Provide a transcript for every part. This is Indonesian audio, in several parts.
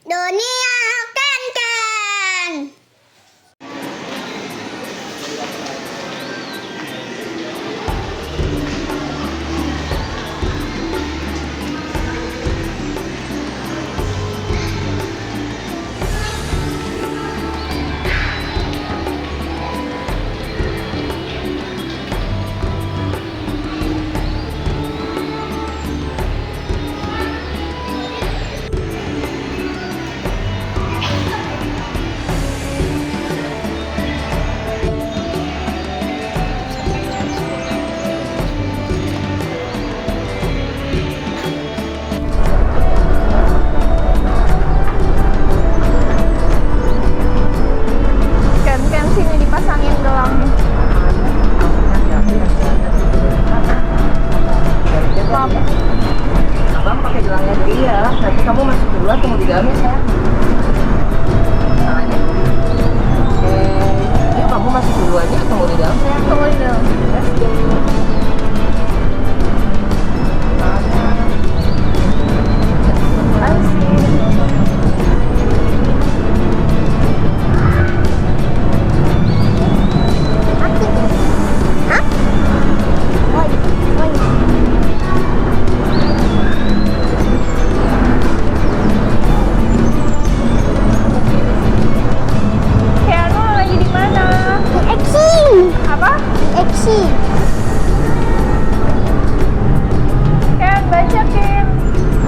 Dunia Ken-Ken. Ken-Ken sini dipasangin gelangnya. Maaf. Abang pakai gelangnya dia, nanti kamu masuk duluan tunggu di dalam ya sayang. Tangannya. Yuk kamu masuk duluan ya, tunggu di dalam sayang. Tunggu di dalam. Let's go. Keanu lagi di mana? Eksi. Apa? Eksi. Ken, baca Ken.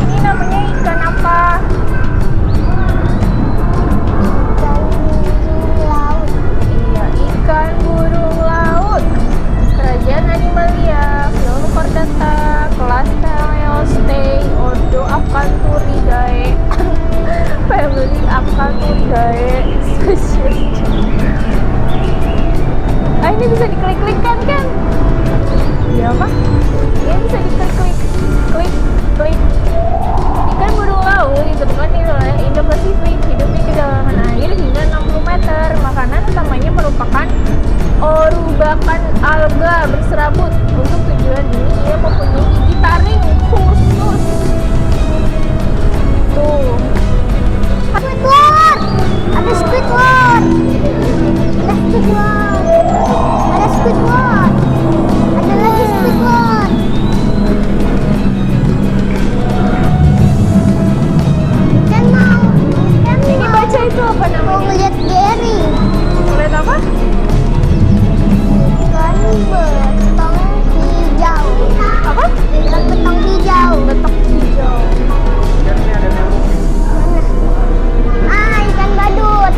Ini namanya ikan apa? Laut. Iya, ikan burung laut. Kerajaan Animalia, film Chordata, kelas Teleostei, Ordo Acanturidae, family Acanturidae, species. Ah, ini bisa diklik-klik kan? Iya apa? Ini bisa diklik-klik. Klik. Ikan burung laut ditemukan di wilayah Indo-Pasifik, hidup di kedalaman air hingga 60 meter. Makanan utamanya merupakan orubakan alga berserabut. Untuk tujuan ini ia mempunyai gigi taring khusus. Tuh. Squidward. Ada Squidward. Ada Squidward. Ada Squidward. Ada lagi Squidward. Kan mau. Kan Ini baca itu apa mau namanya? ngeliat Gary. Lihat apa? Ikan betong hijau. Apa? Ikan betong hijau. Betok hijau. Ah, ikan badut.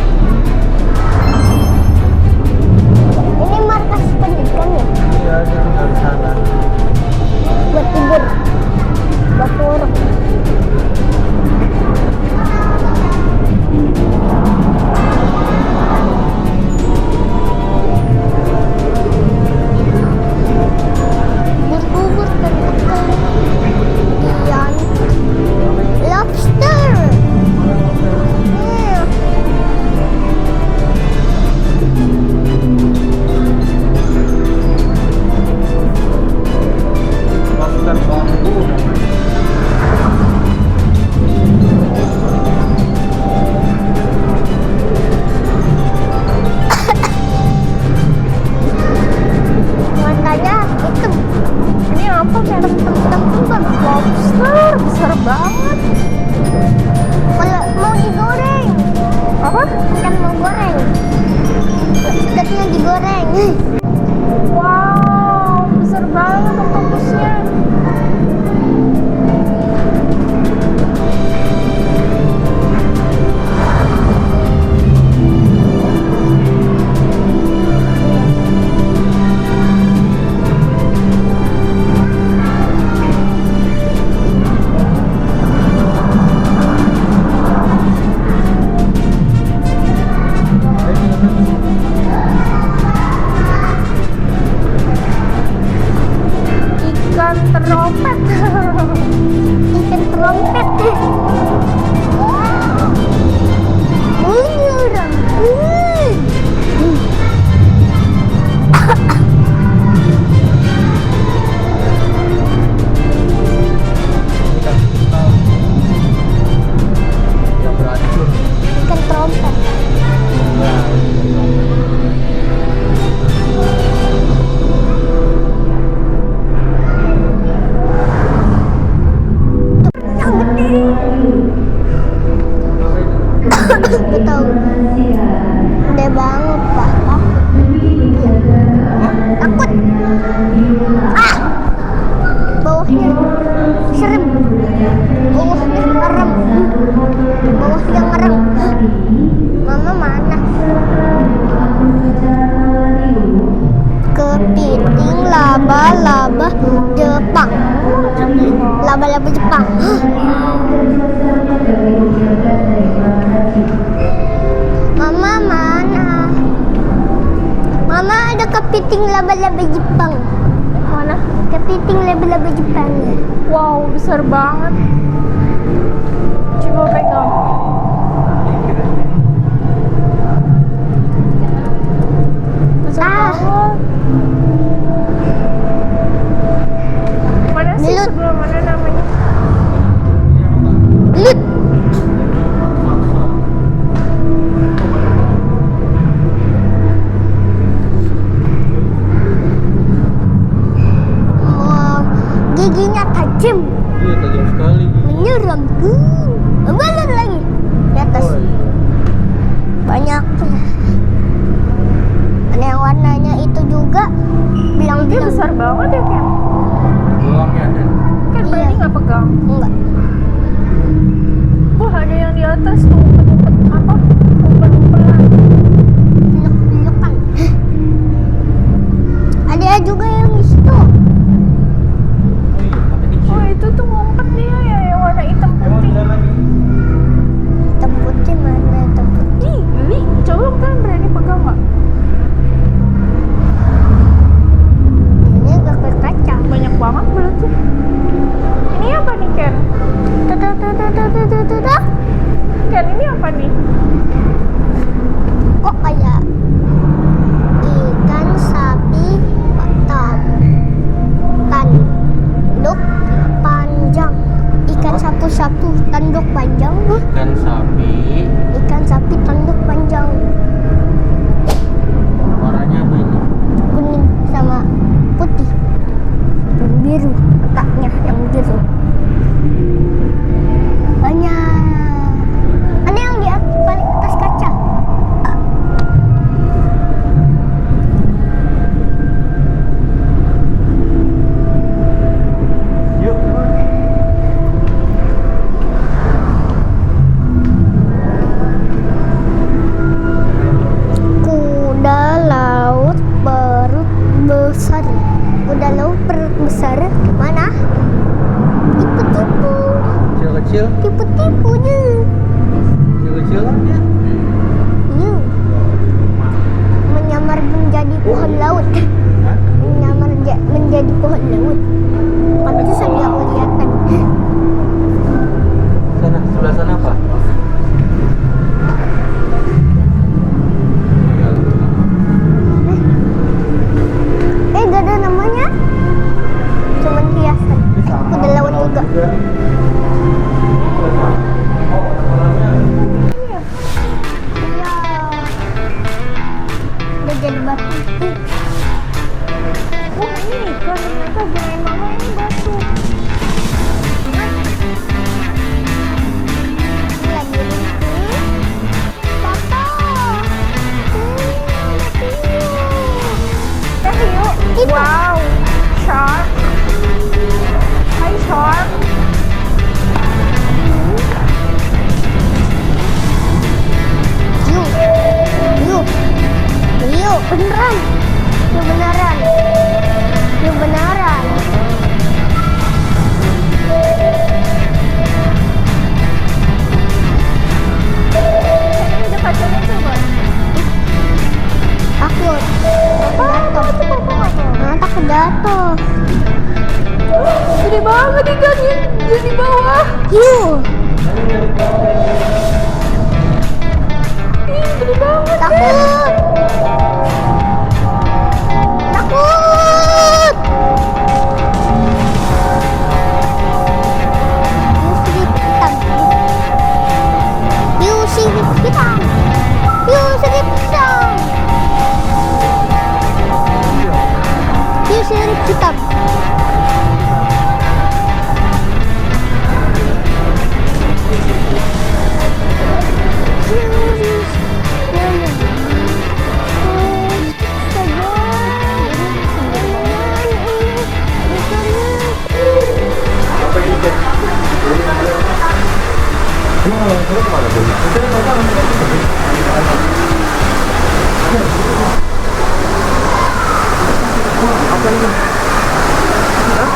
Ini markas pendidikan ya? Iya, dia tinggal di sana. Buat tidur. Buat turun. Bubur tentakel. Ikan. Lobster. Hmm. Lobster bambu. Matanya hitam. Ini apa kan? Lobster besar banget. Kalau mau digoreng, Apa? kan mau goreng. Lobsternya digoreng. Wow, besar banget oktopusnya. Mama mana? Kepiting laba-laba Jepang. Laba-laba Jepang. Mama mana? Mama ada kepiting laba-laba Jepang. Mana? Kepiting laba-laba Jepang. Wow, besar banget. Coba pegang. Besar banget. Mana sih Belut. sebelah mana namanya? Lut. Wow, giginya tajam, Iya, tajam sekali. menyeramkan. Belum lagi di atas. Oh, iya. Banyak. Ada yang warnanya itu juga. Dia Bilang-bilang. besar banget ya, Ken. Tulangnya ada. Ken Iya. berani nggak pegang? Enggak. Wah, ada yang di atas tuh, umpet-umpet apa? Umpet-umpetan. Peluk-pelukan. Ada juga yang di situ. Oh iya, tapi kecil. Oh, itu tuh ngumpet dia ya, yang warna hitam Emang putih. ada lagi? Hitam putih mana hitam putih? Ih, geli. Coba kan berani pegang nggak? Ini gak berkaca. Banyak banget berarti. Ini apa nih, Ken? Tuh. Ken, ini apa nih? Kok kayak ikan sapi tanduk panjang. Ikan Apa? sapu-sapu tanduk panjang. Ikan sapi. Ikan sapi tanduk panjang. Warnanya apa ini? Kuning sama putih dan biru, otaknya yang biru banyak. Ada yang di paling atas kaca. Yuk. Kuda laut perut besar. Kuda laut perut besar mana? Tipu-tipu, Kecil-kecil. tipu-tipunya. Kecil-kecil kan ya? Iya. Menyamar menjadi pohon laut. Hah? Menyamar menjadi pohon laut. Pantesan dia kelihatan. Sana, sebelah sana apa? Gak ada namanya. Cuman hiasan. Kuda laut juga. Iya. Udah jadi batu. Oh, ini ikan. Ternyata gini mama ini batu. Iya, gini. Papa. Kita hiu. Itu. Wow. Shark. Hai, shark. Yuk. Yuk. Yuk, beneran. Yuk beneran. Yuk beneran. Ini ada kacanya coba. Takut. Jatuh. Takut jatuh. Gede banget ikannya. Dia di bawah. Yuk. Ih, gede banget. Takut. Takut. Yuk sirip hitam. Yuk sirip hitam. Yuk sirip hitam. Terus mana tuh? Apa ini? Hah?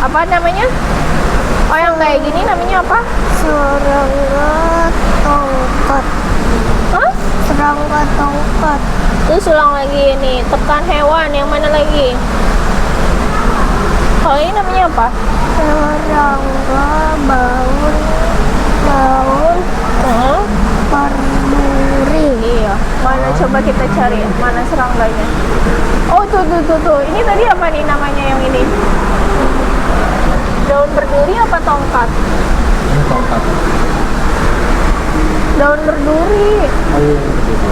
Apa namanya? Oh, yang kayak gini namanya apa? Serangga tongkat. Hah? Serangga tongkat. Terus ulang lagi nih, tekan hewan, yang mana lagi? Oh, ini namanya apa? Serangga bangun bangun Hah? berduri. Iya. Mana coba kita cari, mana serangganya? Oh, tuh. Ini tadi apa nih namanya yang ini? Daun berduri apa tongkat? Ini tongkat. Daun berduri. Oh iya, begitu.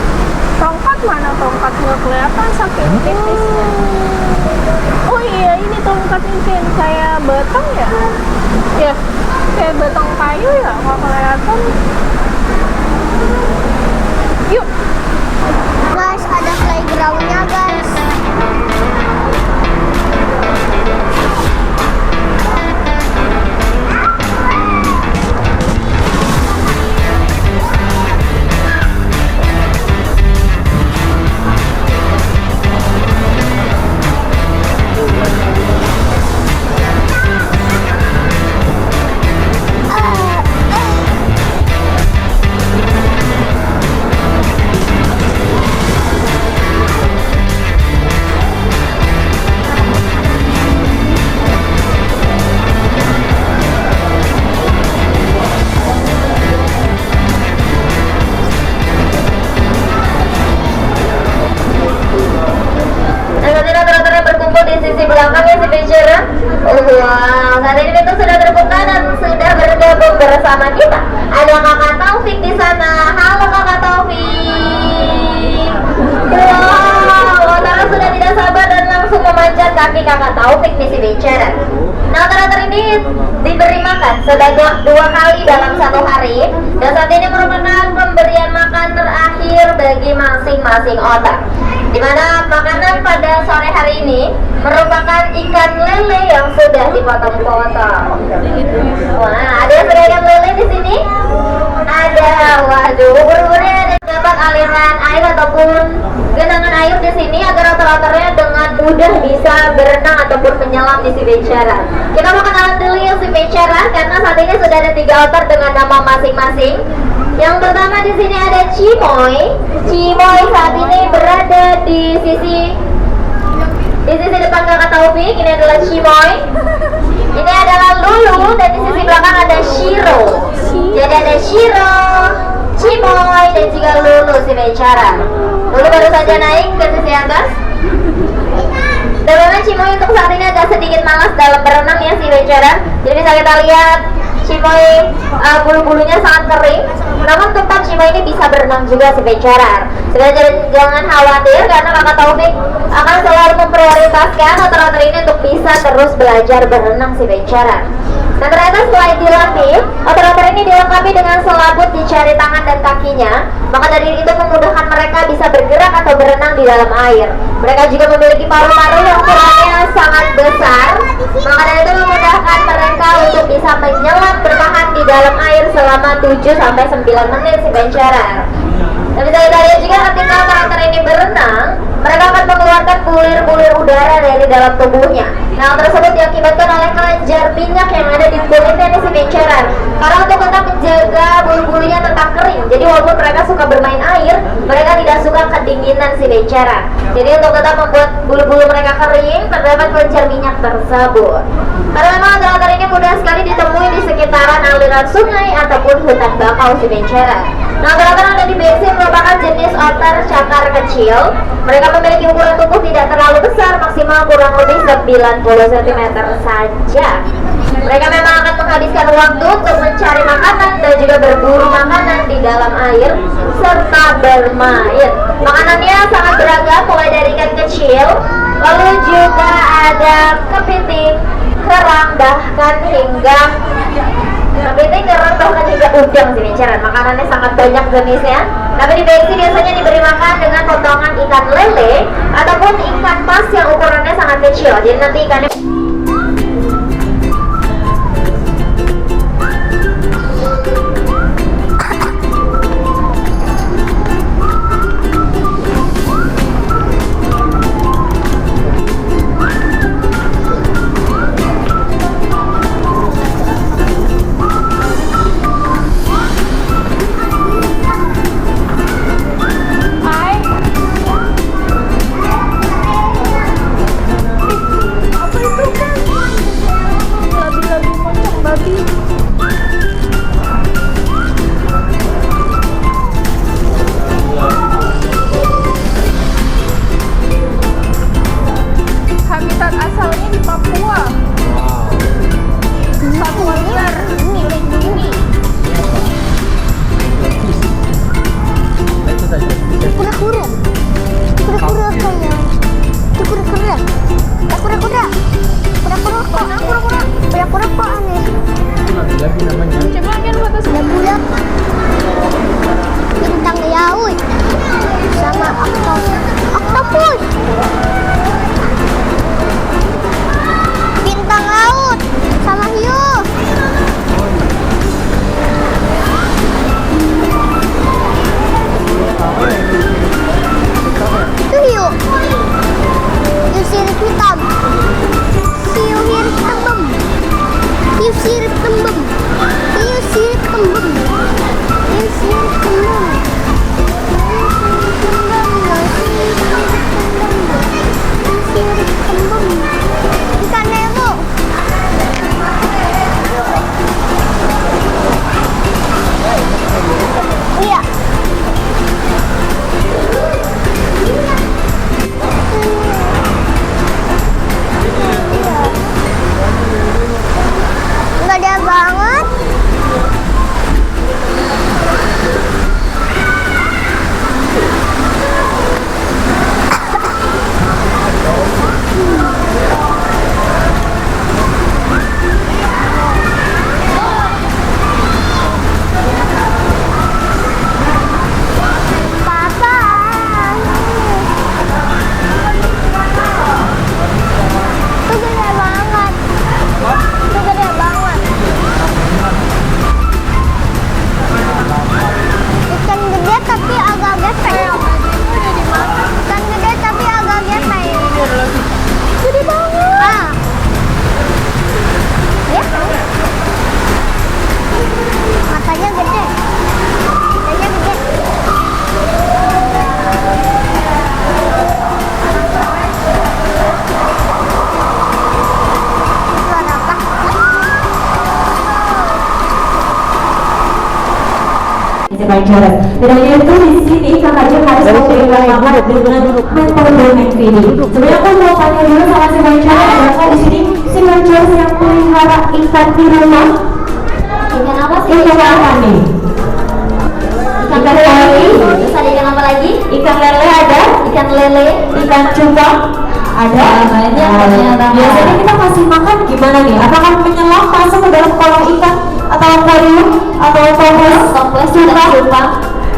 Tongkat mana tongkat? Nggak kelihatan saking tipisnya. Oh iya, ini tongkat mungkin kayak batang ya? Ya, kayak batang kayu ya, nggak kelihatan. Yuk. Guys, ada playgroundnya guys. Wow, saat ini itu sudah terbuka dan sudah bergabung bersama kita. Ada Kakak Taufik di sana. Halo Kakak Taufik. Wow, Otara sudah tidak sabar dan langsung memanjat kaki Kakak Taufik di si bicara. Nah, otter ini diberi makan sebanyak 2 kali dalam 1 hari, dan saat ini merupakan pemberian makan terakhir bagi masing-masing otter. Di mana makanan pada sore hari ini merupakan ikan lele yang sudah dipotong-potong. Wah, ada yang sudah ikan lele di sini? Ada. Waduh, ubur-uburnya ada dapat aliran air ataupun genangan air di sini agar otter-otternya dengan mudah bisa berenang ataupun menyelam di si bicara. Kita mau kenalan dulu yang si bicara karena saat ini sudah ada 3 otter dengan nama masing-masing. Yang pertama di sini ada Cimoy. Cimoy saat ini berada di sisi depan Kakak Taufik. Ini adalah Cimoy. Ini adalah Lulu dan di sisi belakang ada Shiro. Jadi ada Shiro, Cimoy dan juga Lulu si bicara. Lulu baru saja naik ke sisi atas. Dan memang Cimoy untuk saat ini agak sedikit malas dalam berenang ya si bicara. Jadi bisa kita lihat Cimoy bulu-bulunya sangat kering. Namun tetap Cimoy ini bisa berenang juga si bicara. Sebenarnya jangan khawatir karena Kakak Taufik akan selalu memprioritaskan otter-otter ini untuk bisa terus belajar berenang si bicara. Dan ternyata selain dilatih, otter-otter ini dilengkapi dengan selaput di jari tangan dan kakinya. Maka dari itu memudahkan mereka bisa bergerak atau berenang di dalam air. Mereka juga memiliki paru-paru yang ukurannya sangat besar. Maka dari itu memudahkan mereka untuk bisa menyelam bertahan di dalam air selama 7-9 menit si bicara. Dan bisa kita lihat juga ketika otter ini berenang, mereka akan mengeluarkan bulir-bulir udara dari dalam tubuhnya. Nah, hal tersebut diakibatkan oleh kelenjar minyak yang ada di kulitnya nih si bicara. Karena untuk tetap menjaga bulu-bulunya tetap kering. Jadi walaupun mereka suka bermain air, mereka tidak suka kedinginan si bicara. Jadi untuk tetap membuat bulu-bulu mereka kering, terdapat kelenjar minyak tersebut. Karena memang otter ini mudah sekali ditemui di sekitaran aliran sungai ataupun hutan bakau si bicara. Nah, otter ada di BC merupakan jenis otter cakar kecil. Mereka memiliki ukuran tubuh tidak terlalu besar, maksimal kurang lebih 90 cm saja. Mereka memang akan menghabiskan waktu untuk mencari makanan dan juga berburu makanan di dalam air serta bermain. Makanannya sangat beragam, mulai dari ikan kecil, lalu juga ada kepiting, kerang, bahkan hingga kepiting, kerang, bahkan hingga udang sih Venturer. Makanannya sangat banyak jenisnya. Tapi di BXC biasanya diberi makan dengan potongan ikan lele ataupun ikan pas yang ukurannya sangat kecil. Jadi nanti ikannya habitat asalnya di Papua. Satwa liar milik bumi. Itu saja. Kura-kura. Kura-kura kayak. Kura-kura. Kura-kura. Kura-kura kok. Kura-kura kok aneh. Lagi namanya. Coba kan foto Ada bulan. Bintang laut. Sama oktopus. Bintang laut sama hiu. Itu hiu. Hiu sirip hitam. Hiu sirip tembem. Hiu sirip tembem. Hiu sirip tembem. Hiu sirip tembem. Ikan nemo. Iya. Nggak ada banget. Papa. Itu gede banget. Itu gede banget. Ikan gede tapi agak gepeng. Ikan gede tapi agak gepeng. Gede banget. Ah. Ya kan? Matanya gede. Matanya gede. Suara apa? Venturer. Dan hanya itu di sini Kak Haji harus memberikan makan dengan metode MVD. Sebenarnya aku mau tanya dulu sama si Venturer, adakah di sini si Venturer yang pelihara ikan di rumah? ikan apa sih? Ikan apa nih? Ikan lele. Terus ada ikan apa lagi? Ikan lele ada? Ikan lele. Ikan cupang ada? banyak, ternyata. Biasanya kita kasih makan gimana nih? Apakah menyelam masuk ke dalam kolam ikan atau akuarium atau Toples ada cupang.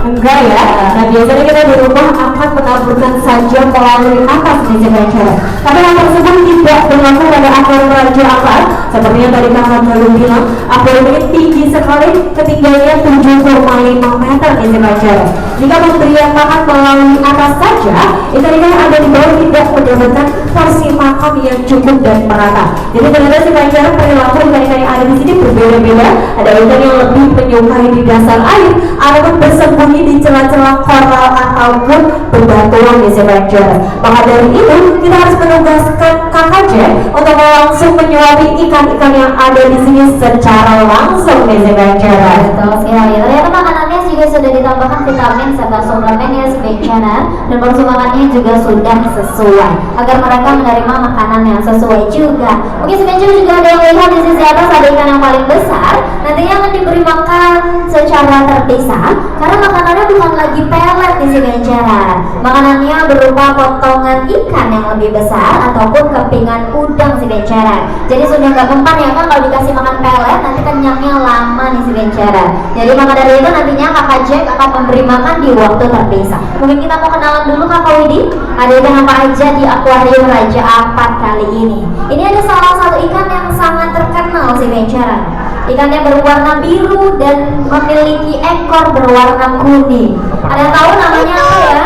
Enggak ya. Nah biasanya kita di rumah akan menaburkan saja melalui atas di Venturer. Tapi hal tersebut tidak berlaku pada akuarium Raja Ampat. Seperti yang tadi Kakak baru bilang, akuarium ini tinggi sekali, ketinggiannya 7,5 meter di Venturer. Jika pemberian makan melalui atas saja, ikan-ikan yang ada di bawah tidak mendapatkan porsi makan yang cukup dan merata. Jadi ternyata si Venturer perilaku ikan-ikan yang ada di sini berbeda-beda. Ada ikan yang lebih menyukai di dasar air, ataupun bersembunyi di celah-celah koral ataupun bebatuan di Venturer. Maka dari itu kita harus menugaskan KKJ untuk langsung menyuapi ikan-ikan yang ada di sini secara langsung di Venturer. Betul sekali. Ternyata makanannya juga sudah ditambahkan vitamin serta suplemennya Venturer, dan porsi makannya juga sudah sesuai agar mereka menerima makanan yang sesuai juga. Mungkin Venturer juga ada yang melihat di sisi atas ada ikan yang paling besar. nantinya akan diberi makan secara terpisah karena makanannya bukan lagi pelet nih si Bencaran. Makanannya berupa potongan ikan yang lebih besar ataupun kepingan udang si Bencaran. Jadi sudah nggak mempan ya kan kalau dikasih makan pelet, nanti kenyangnya lama nih si Bencaran. Jadi maka dari itu nantinya kakak Jack akan memberi makan di waktu terpisah. Mungkin kita mau kenalan dulu kakak Widi, ada ikan apa aja di akuarium Raja Ampat kali ini. Ini ada salah satu ikan yang sangat terkenal si Bencaran. Ikannya berwarna biru dan memiliki ekor berwarna kuning. Ada yang tahu namanya apa ya?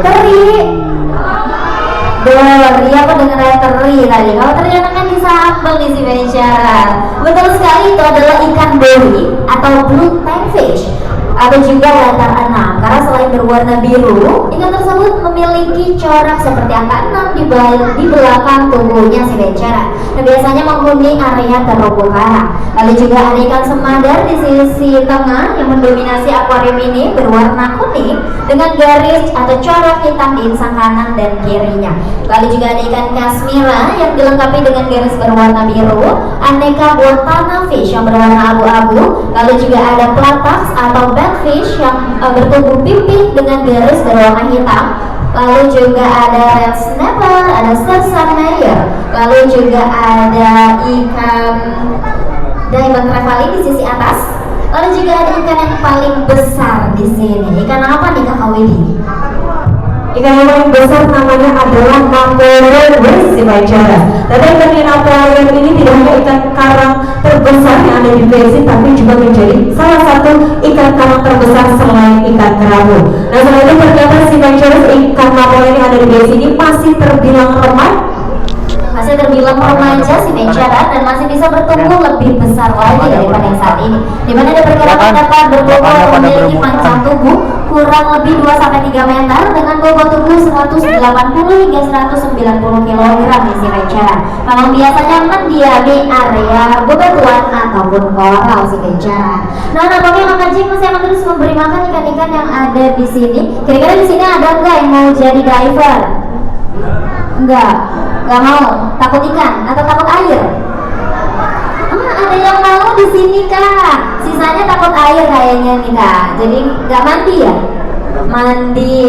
Teri. Dori, aku dengar ada teri tadi. Kalau ternyata kan disambel nih si Bencaran. Betul sekali, itu adalah ikan dori atau blue tangfish atau juga letter 6 karena selain berwarna biru, ikan tersebut memiliki corak seperti angka 6 di belakang tubuhnya si Bencaran. Nah, biasanya menghuni area terumbu karang. Lalu juga ada ikan semadar di sisi tengah yang mendominasi akuarium ini berwarna kuning dengan garis atau corak hitam di insang kanan dan kirinya. Lalu juga ada ikan kasmira yang dilengkapi dengan garis berwarna biru, aneka botana fish yang berwarna abu-abu, lalu juga ada platax atau fish yang bertubuh pipih dengan garis berwarna hitam. Lalu juga ada red snapper, ada Starsameyer, lalu juga ada ikan diamond trevally di sisi atas. Lalu juga ada ikan yang paling besar di sini. Ikan apa nih Kak Widi? Ikan yang paling besar namanya adalah Namorowes si Bencaran. Dan ikan di akuarium ini tidak hanya ikan karang terbesar yang ada di Besi, tapi juga menjadi salah satu ikan karang terbesar selain ikan kerabu. Nah, selain itu ternyata si Bencaran, ikan Namorowes yang ada di Besi ini masih terbilang remaja si Bencaran dan masih bisa bertumbuh lebih besar lagi daripada yang saat ini. Dimana dia perkirakan dapat berbobot memiliki panjang tubuh kurang lebih 2-3 meter dengan bobot tubuh 180 hingga 190 kg nih si Bencaran. Memang biasanya mendiami area bebatuan ataupun koral si Bencaran. Nah, nampaknya kakak Jack masih akan terus memberi makan ikan-ikan yang ada di sini. Kira-kira di sini ada nggak yang mau jadi diver? Nggak mau, takut ikan atau takut air? Ada yang mau di sini Kak. Sisanya takut air kayaknya nih Kak. Jadi nggak mandi ya? Mandi.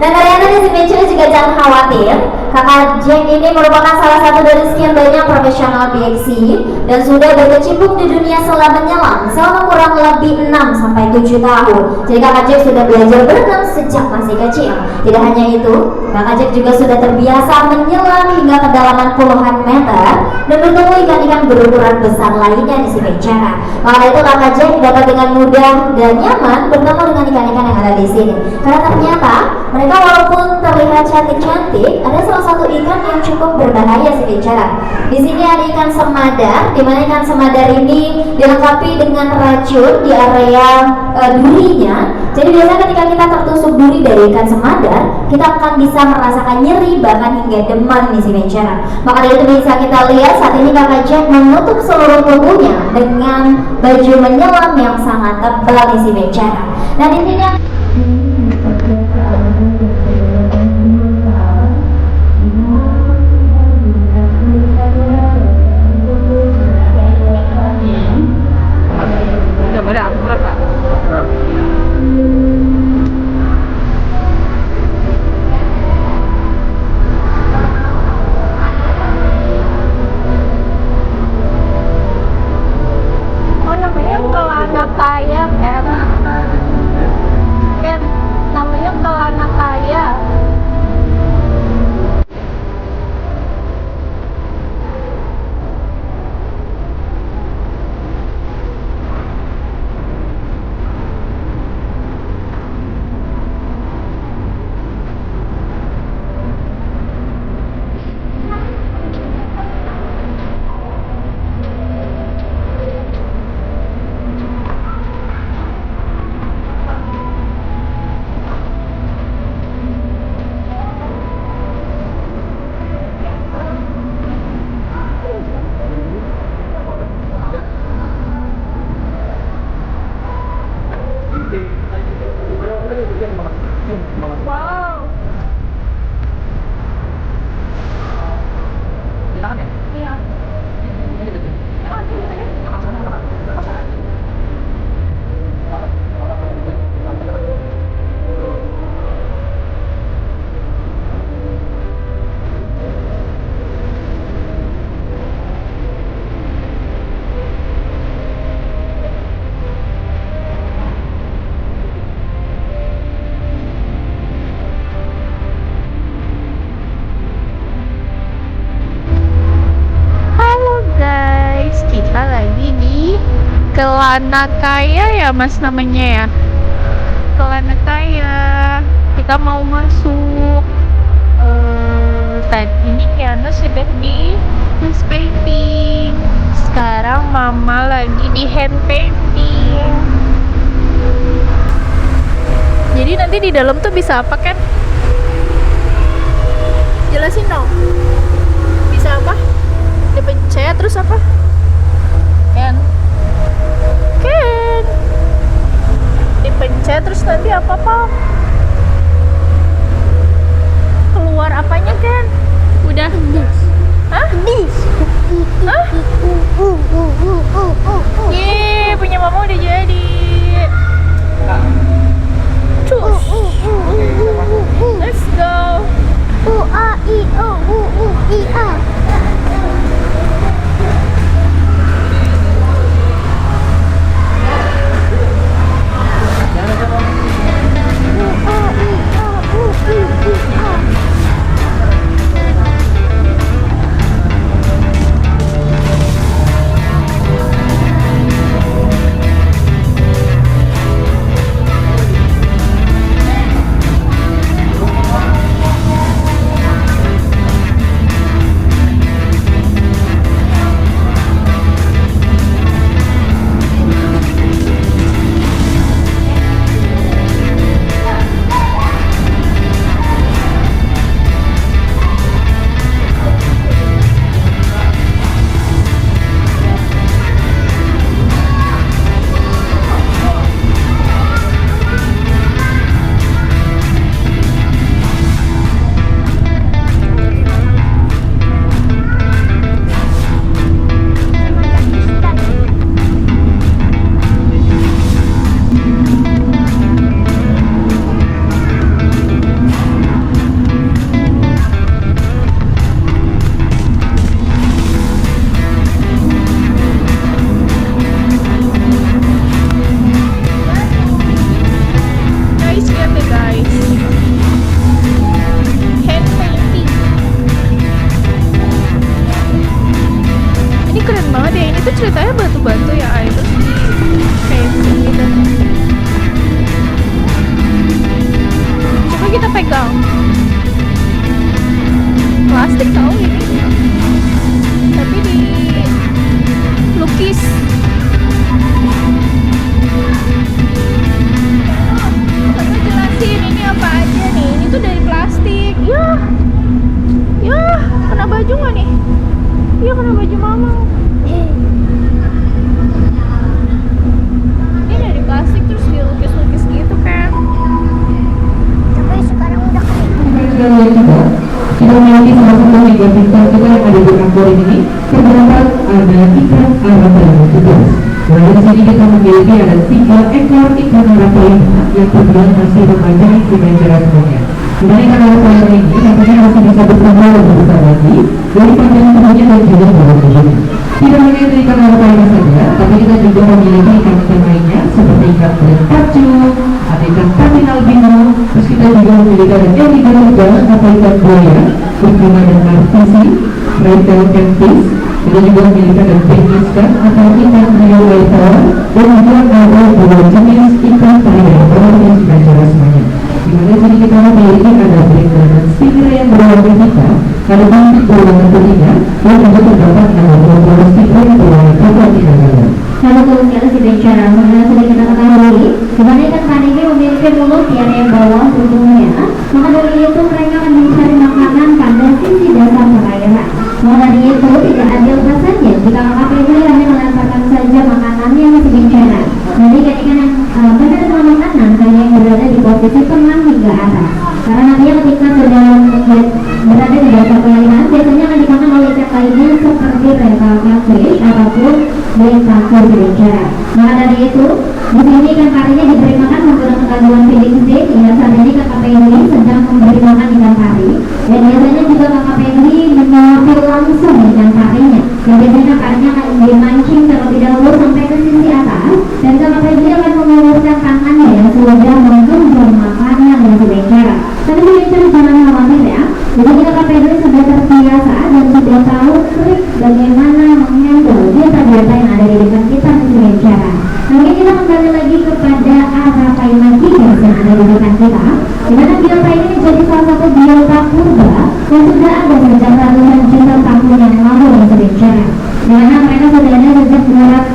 Dan ternyata di si Bencaran juga jangan khawatir. Kakak Jack ini merupakan salah satu dari sekian banyak profesional BXC dan sudah berkecimpung di dunia selam menyelam selama kurang lebih 6-7 tahun. Jadi kakak Jack sudah belajar berenang sejak masih kecil. Tidak hanya itu, kakak Jack juga sudah terbiasa menyelam hingga kedalaman puluhan meter dan bertemu ikan-ikan berukuran besar lainnya di si Bencaran. Maka itu kakak Jack dapat dengan mudah dan nyaman bertemu dengan ikan-ikan yang ada di sini. Karena ternyata mereka walaupun terlihat cantik-cantik, ada salah satu ikan yang cukup berbahaya si Bencaran. Di sini ada ikan semadar, di mana ikan semadar ini dilengkapi dengan racun di area durinya. Jadi biasanya ketika kita tertusuk duri dari ikan semadar, kita akan bisa merasakan nyeri bahkan hingga demam nih si Bencaran. Maka dari itu bisa kita lihat saat ini kakak Jack menutup seluruh tubuhnya dengan baju menyelam yang sangat tebal nih si Bencaran. Nah di sini Kelanakaya ya mas namanya ya. Kelanakaya. Kita mau masuk. Tadi Yana sudah di Mas painting. Sekarang mama lagi di hand painting. Jadi nanti di dalam tuh bisa apa kan? Jelasin dong. Bisa apa? Dipencet terus apa? Kan? Dipencet terus nanti apa? Keluar apanya kan? Udah. Hah? Hah? Yeay, punya mama udah jadi. Cus. Let's go. Ceritanya batu-batu ya, terus di painting gitu. Coba kita pegang. Plastik tau ini, tapi di lukis. Coba jelasin ini apa aja nih. Ini tuh dari plastik. Ya, kena baju nggak nih? Iya, kena baju mama. Plastik terus dilukis-lukis gitu kan. Tapi sekarang udah kering. Kita memiliki salah satu media pintar kita yang ada di kantor ini. Terdapat ada ikan arapaima tugas. Nah, di sini kita memiliki ada 3 ekor ikan arapaima yang terbilang masih remaja dengan jarak semuanya. Dimana ikan arapaima ini katanya masih bisa berkembang lebih besar lagi dari panjang tubuhnya dan juga bobot tubuhnya. Tidak hanya dari ikan arapaima saja, tapi kita juga memiliki ikan-ikan lainnya seperti ikan kulit pacu, ada ikan patin albino, terus kita juga memiliki ada garuda atau ikan buaya, berbunga dan martisi, red tail catfish, kita juga memiliki ada pengiskan atau ikan rio whitetail, dan juga ada 2 jenis ikan variator yang sudah jelas semuanya. Dimana sini kita memiliki ada beringan dan stingray yang berwarna hitam, ada bintik berwarna telinga, dan juga terdapat ada 20 stingray yang berwarna coklat di dalamnya. Lalu kemudian si bicara mengenai sudah kita ketahui, dimana ikan panik memiliki mulut yang bawah ujungnya, maka dari itu mereka akan mencari makanan pada sisi dasar perairan. Maka dari itu tidak adil rasanya jika kakak ini hanya melemparkan saja makanannya ke si bicara. Jadi ikan yang menerima makanan hanya yang berada di posisi tengah hingga atas. Karena nantinya ketika sudah berada di dasar perairan, biasanya akan dimakan oleh ikan lainnya seperti rental catfish ataupun black panther bicara. Maka dari itu, di sini ikan parinya diberi makan menggunakan aduan feeding stick. Ya, saat ini kakak ini sedang memberi makan ikan pari. Dan biasanya juga kakak ini menyuapil langsung ikan parinya. Dan biasanya parinya akan dimancing terlebih dahulu sampai ke sisi atas. Dan kakak ini akan mengulurkan tangannya yang sudah menggenggam makannya dengan si bicara. Tapi si bicara jangan khawatir ya. Jadi kakak ini sudah terbiasa dan sudah tahu trik bagaimana menghandle biota-biota yang ada di dekat kita si bicara. mereka sudah ada sejak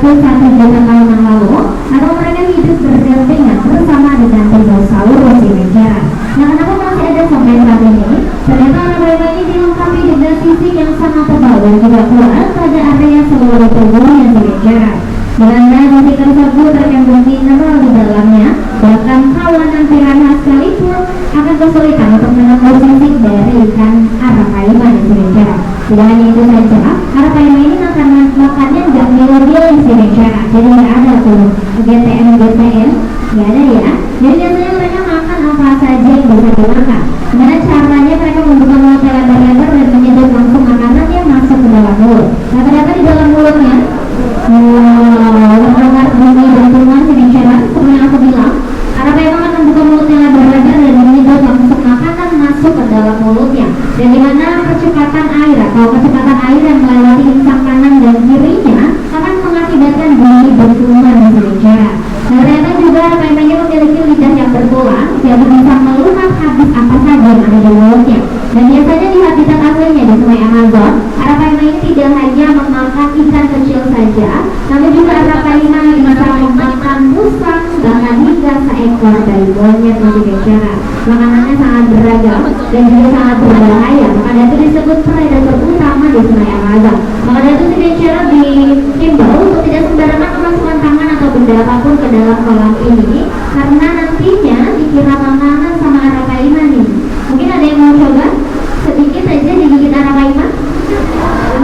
201 juta tahun yang lalu, atau mereka hidup berdampingan bersama dengan dinosaurus di Mencera. Nah, kenapa masih ada sampai saat ini? Ternyata anak ini dilengkapi dengan sisik yang sangat tebal dan juga kuat pada area seluruh tubuhnya di Mencera. Karena sisik tersebut terkandung mineral di dalamnya, bahkan kawanan piranha sekalipun akan kesulitan untuk menembus sisik dari ikan arapaima di Mencera. Tidak hanya itu saja, arapaima ini makannya nggak milih-milih di Mencera, jadi nggak ada tuh GTM, nggak ada ya. Jadi biasanya mereka makan apa saja yang bisa dimakan. Gimana caranya mereka membuka mulut lebar-lebar dan menyedot langsung makanan yang masuk ke dalam mulut. Nah, ternyata di dalam mulutnya terdapat bunyi dentuman di Mencera. Seperti yang aku bilang, arapaima akan membuka mulutnya lebar-lebar dan menyedot langsung makanan masuk ke dalam mulutnya. Dan dimana kecepatan air atau kecepatan air yang melewati insang kanan dan kirinya akan mengakibatkan bunyi dentuman di Mencera. Nah, ternyata juga arapaima ini memiliki lidah yang bertulang, jadi bisa melumat habis apa saja yang ada di mulutnya. Dan biasanya di habitat aslinya di Sungai Amazon, arapaima ini tidak hanya memakan ikan kecil saja, namun juga arapaima bisa memakan musang, bahkan hingga seekor bayi monyet di Mencera. Makanannya sangat beragam dan juga sangat berbahaya, maka itu disebut predator utama di Sungai Amazon. Maka itu si Mencera dihimbau untuk tidak sembarangan memasukkan tangan atau benda apapun ke dalam kolam ini, karena nantinya dikira makanan sama arapaima nih. Mungkin ada yang mau coba sedikit aja digigit arapaima?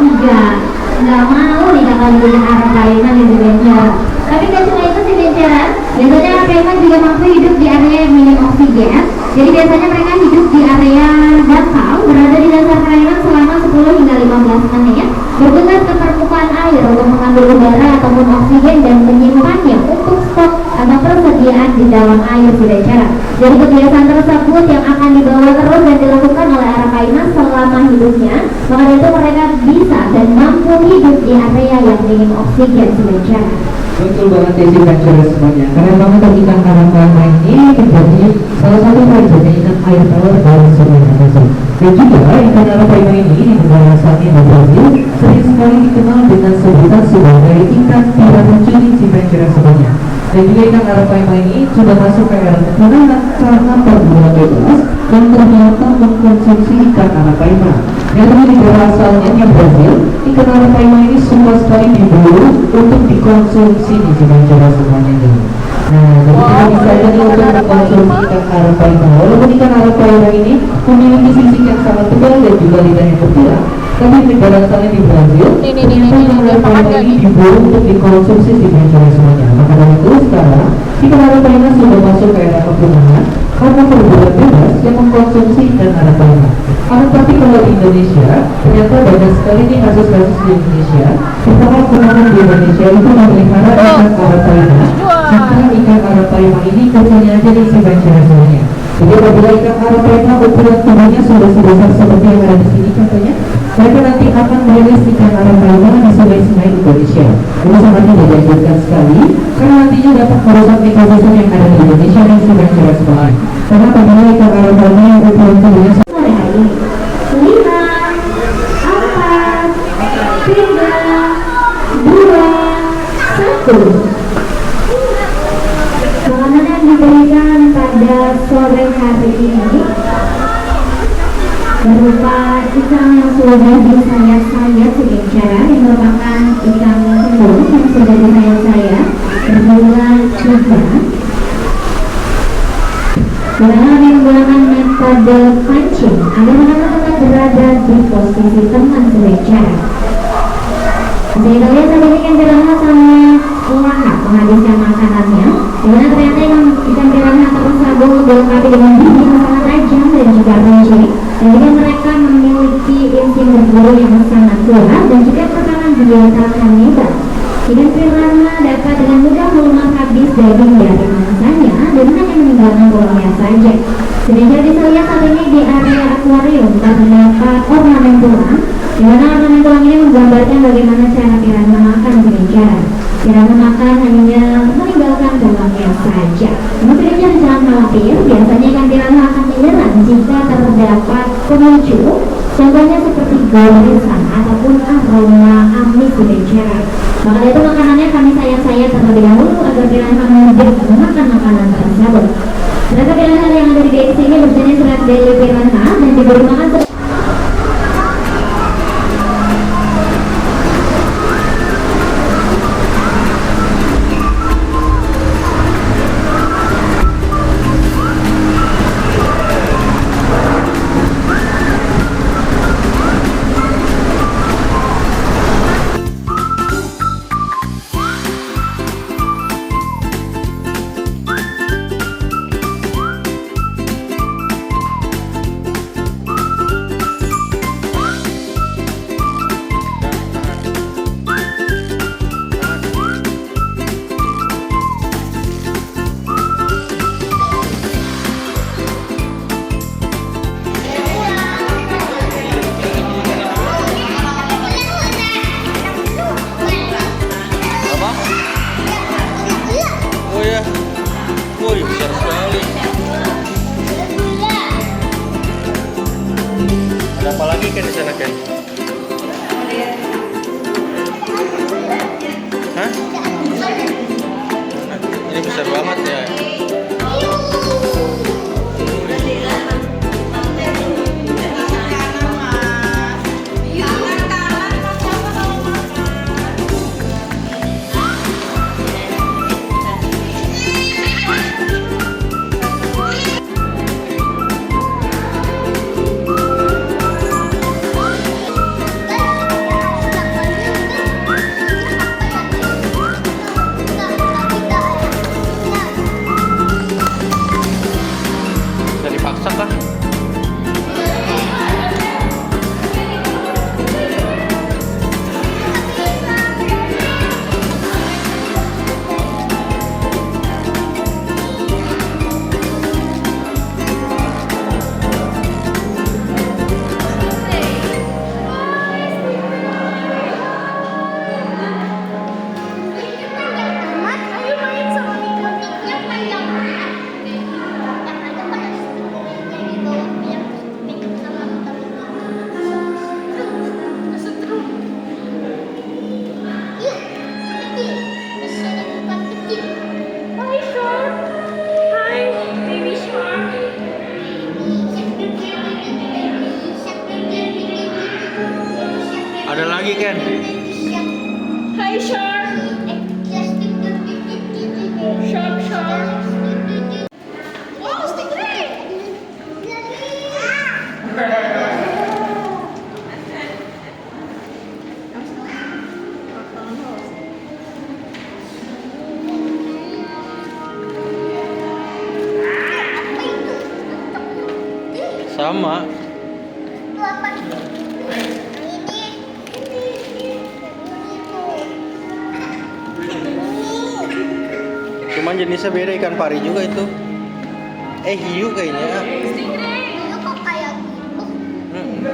Enggak mau nih kakak digigit arapaima di Mencera. Tapi gak cuma itu sih Mencera, biasanya arapaima juga mampu hidup di area yang minim oksigen. Jadi biasanya mereka hidup di area dangkal, berada di dasar perairan selama 10 hingga 15 menit, bergegas ke permukaan air untuk mengambil udara ataupun oksigen dan menyimpannya untuk stok atau persediaan di dalam air di Mencera. Jadi kebiasaan tersebut yang akan dibawa terus dan dilakukan oleh arapaima selama hidupnya, maka itu mereka bisa dan mampu hidup di area yang minim oksigen di Mencera. Betul banget ya sih Mencera semuanya. Karena banget ikan arapaima ini menjadi salah satu predikat ikan air tawar dari Sungai Amazon. Dan juga ikan arapaima ini di negara asalnya di Brazil sering sekali dikenal dengan sebutan sebagai ikan piranha cumi di Mencera semuanya. Dan juga ikan arapaima ini sudah masuk ke era kepunahan karena perburuan bebas dan ternyata mengkonsumsi ikan arapaima. Yang di negara asalnya di Brazil, ikan arapaima ini semua sekali diburu untuk dikonsumsi di Mencera semuanya nih. Nah, jadi kita bisa jadi untuk mengkonsumsi ikan arapaima. Walaupun ikan arapaima ini memiliki sisik yang sangat tebal dan juga lidah yang bertulang, tapi negara asalnya di Brazil, ternyata ikan arapaima ini diburu untuk dikonsumsi di Mencera semuanya. Maka dari itu sekarang ikan arapaima sudah masuk ke era kepunahan karena perburuan bebas yang mengkonsumsi ikan arapaima. Tapi kalau di Indonesia, ternyata banyak sekali nih kasus-kasus di Indonesia. Pertama, teman-teman di Indonesia itu memelihara ikan arapaima. Maka ikan arapaima ini kecilnya aja di Mencera semuanya. Jadi apabila ikan arapaima ukuran tubuhnya sudah sebesar seperti yang ada di sini contohnya, mereka nanti akan merilis ikan arapaima di sungai-sungai Indonesia. Ini sangat tidak dianjurkan sekali, karena nantinya dapat merusak ekosistem yang ada di Indonesia dan Mencera semuanya. Karena apabila ikan arapaima yang ukuran tubuhnya 5, 4, 3, 2, 1. Makanan yang diberikan pada sore hari ini berupa ikan yang sudah disayat-sayat di Mencera, yang merupakan ikan tembung yang sudah disayat-sayat bergula juga. Mereka menggunakan metode pancing agar mereka tetap berada di posisi teman di Mencera. Jadi kalian saat ini ikan piranha sama lahap menghabiskan makanannya, dimana ternyata ikan piranha tersabung dilengkapi dengan gigi yang sangat tajam dan juga runcing. Dan juga mereka memiliki insting berburu yang sangat kuat dan juga tekanan biota kanibal. Ikan piranha dapat dengan mudah melumat habis daging dari mangsanya dan hanya meninggalkan tulangnya saja. Sedangkan bisa lihat saat ini di area akuarium terdapat ornamen tulang, di mana ornamen tulang ini menggambarkan bagaimana cara piranha makan di Mencera. Piranha makan hanya meninggalkan tulangnya saja. Namun tidak jangan khawatir, biasanya ikan piranha akan menyerang jika terdapat pemicu, contohnya seperti gorisan ataupun aroma amis gitu Cera. Maka dari itu makanannya kami sayang-sayang terlebih dahulu agar pilihan mudah memakan makanan tersebut. Ternyata pilihan yang ada di GX ini berjenis red belly piranha dan diberi makan Oh ya. Woi, besar sekali. Ada apa lagi Ken di sana Ken? Hah? Ini besar banget ya. Bisa dipaksa kah? Ayo main sama Mikotiknya kayak Ada lagi Ken? Hai Shark. Shark, shark. Wow, stingray. Sama. Itu apa? Cuman jenisnya beda, ikan pari juga itu. Hiu kayaknya. Itu kok kayak gitu? Hmm.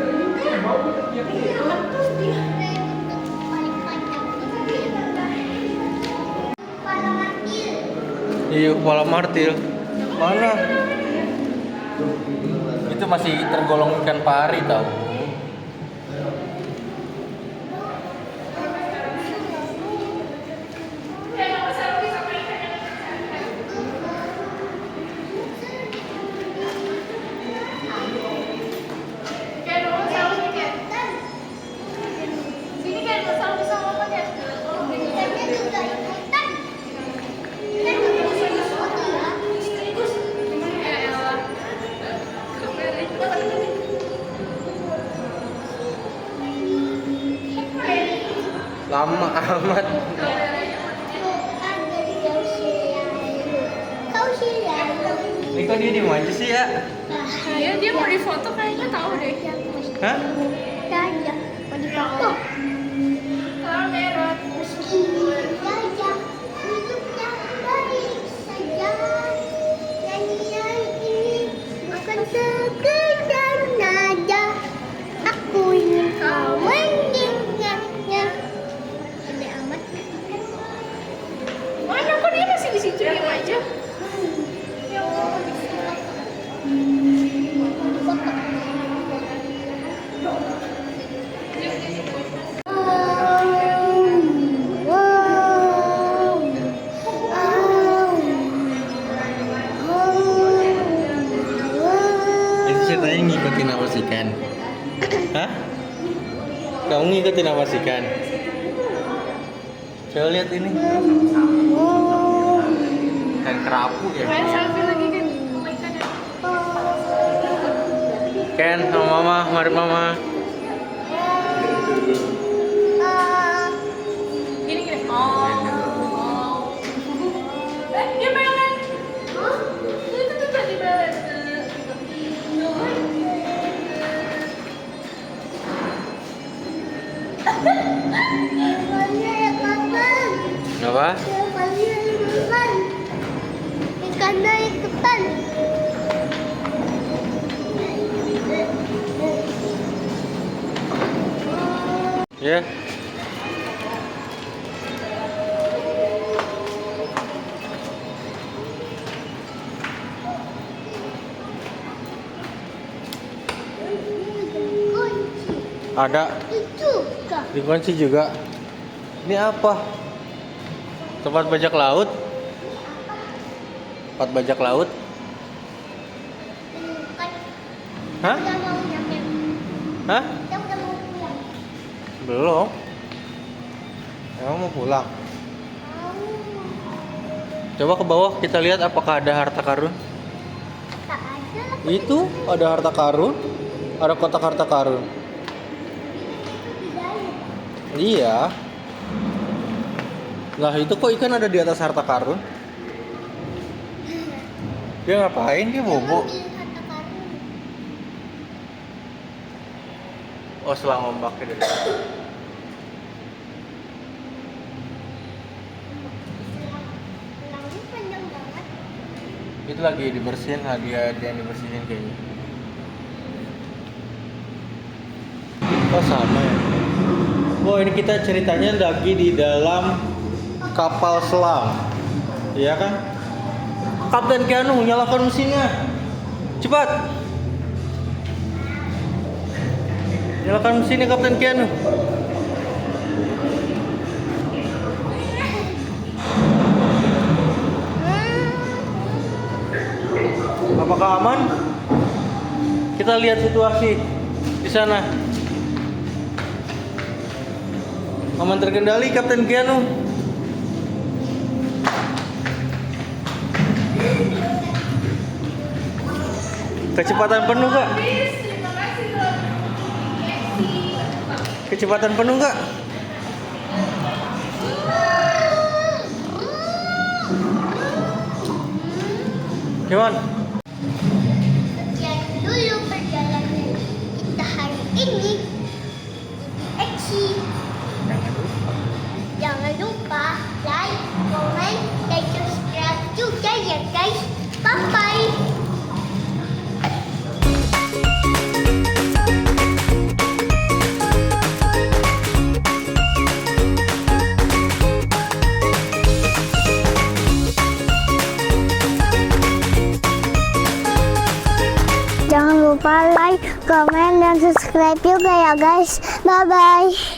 Kepala martil. Hiu kepala martil. Mana? Itu masih tergolong ikan pari tau. Sini kan sama-sama makan ya. Ikannya juga ikutan. Ikan juga bisa foto ya. Ya elah. Lama amat. Bukan dari kau selalu. Kau selalu. Ini kok dia diem aja sih ya? Iya, dia mau difoto kayaknya tahu deh. Hah? Saja. Mau difoto. Kamera. Meski saja hidupnya baik saja. Nyanyian ini bukan sekedar nada. Aku ingin kau mendengarnya. Gede amat. Mana kok dia masih di situ diam aja? Ya Allah. Foto. Kamu ngikutin apa sih kan? Coba lihat ini. Kan kerapu ya. Main selfie lagi kan. Ken sama mama, mari mama. Gini. Oh. Dia pelan. Itu tadi pelan. Apa? Ikannya ikutan. Ya. Ada Juga. dikunci juga. Ini apa? Tempat bajak laut? Tempat bajak laut? Hah? Udah mau nyampe. Hah? Kita udah mau pulang. Belum. Emang mau pulang? Coba ke bawah kita lihat apakah ada harta karun. Tak ada. Itu ada harta karun. Ada kotak harta karun. Iya. Nah itu kok ikan ada di atas harta karun? Dia ngapain? Dia bobo. Oh selang ombaknya dari situ. Langit panjang banget. Itu lagi dibersihin, lagi ada yang dibersihin kayaknya. Oh sama ya. Oh ini kita ceritanya lagi di dalam kapal selam, iya kan? Kapten Keanu nyalakan mesinnya, cepat! Nyalakan mesinnya Kapten Keanu. Apakah aman? Kita lihat situasi di sana. Aman terkendali Kapten Keanu. Kecepatan penuh Kak? Kecepatan penuh Kak? Gimana? Sekian dulu perjalanan kita hari ini. Eksi. Jangan lupa like, comment, dan subscribe juga ya guys. Bye-bye. Jangan lupa like, comment, dan subscribe juga ya guys. Bye-bye.